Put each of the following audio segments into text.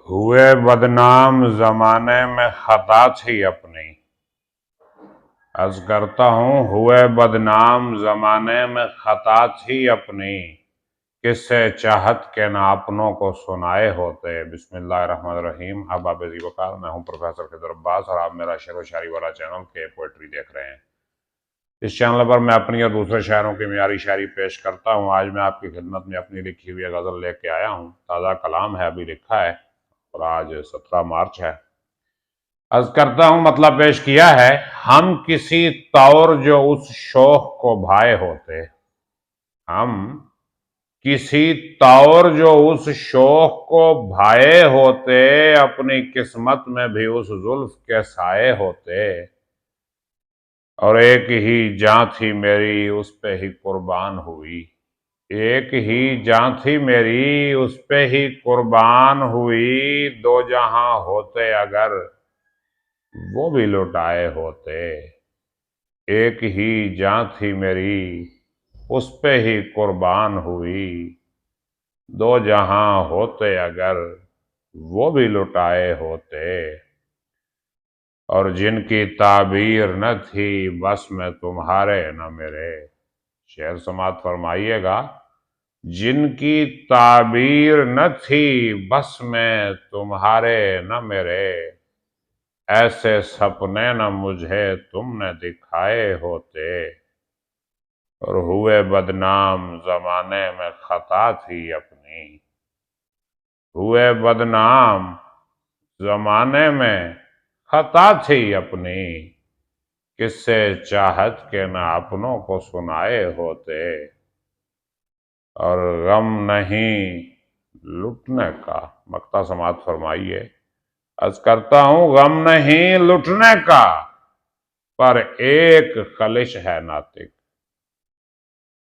ہوئے بدنام زمانے میں خطا تھی اپنی۔ عرض کرتا ہوں ہوئے بدنام زمانے میں خطا تھی اپنی، قصے چاہت کے نہ اپنوں کو سنائے ہوتے۔ بسم اللہ الرحمن الرحیم۔ احباب ذی وقار، میں ہوں پروفیسر خضر عباس اور آپ میرا شعر و شاعری والا چینل کے پوئٹری دیکھ رہے ہیں۔ اس چینل پر میں اپنی اور دوسرے شاعروں کی معیاری شاعری پیش کرتا ہوں۔ آج میں آپ کی خدمت میں اپنی لکھی ہوئی غزل لے کے آیا ہوں۔ تازہ کلام ہے، ابھی لکھا ہے اور آج 17 مارچ ہے۔ عرض کرتا ہوں مطلب پیش کیا ہے: ہم کسی طور جو اس شوق کو بھائے ہوتے، ہم کسی طور جو اس شوق کو بھائے ہوتے، اپنی قسمت میں بھی اس زلف کے سائے ہوتے، اور ایک ہی جاں تھی میری اس پہ ہی قربان ہوئی، ایک ہی جاں تھی میری اس پہ ہی قربان ہوئی، دو جہاں ہوتے اگر وہ بھی لٹائے ہوتے، ایک ہی جاں تھی میری اس پہ ہی قربان ہوئی، دو جہاں ہوتے اگر وہ بھی لٹائے ہوتے، اور جن کی تعبیر نہ تھی بس میں تمہارے نہ میرے، شعر سماعت فرمائیے گا، جن کی تعبیر نہ تھی بس میں تمہارے نہ میرے، ایسے سپنے نہ مجھے تم نے دکھائے ہوتے، اور ہوئے بدنام زمانے میں خطا تھی اپنی، ہوئے بدنام زمانے میں خطا تھی اپنی، قصے چاہت کے نہ اپنوں کو سنائے ہوتے، اور غم نہیں لٹنے کا، مقطع سماعت فرمائیے۔ عرض کرتا ہوں غم نہیں لٹنے کا، پر ایک خلش ہے ناطق،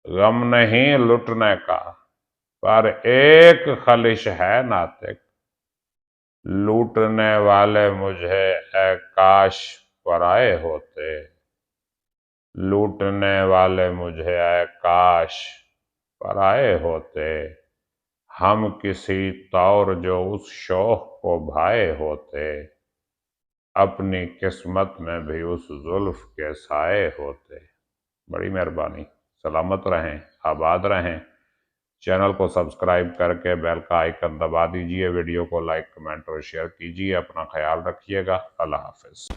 غم نہیں لٹنے کا، پر ایک خلش ہے ناطق، لوٹنے والے مجھے اے کاش پرائے ہوتے، لوٹنے والے مجھے اے کاش پرائے ہوتے، ہم کسی طور جو اس شوق کو بھائے ہوتے، اپنی قسمت میں بھی اس زلف کے سائے ہوتے۔ بڑی مہربانی، سلامت رہیں، آباد رہیں۔ چینل کو سبسکرائب کر کے بیل کا آئیکن دبا دیجئے، ویڈیو کو لائک، کمنٹ اور شیئر کیجئے۔ اپنا خیال رکھیے گا۔ اللہ حافظ۔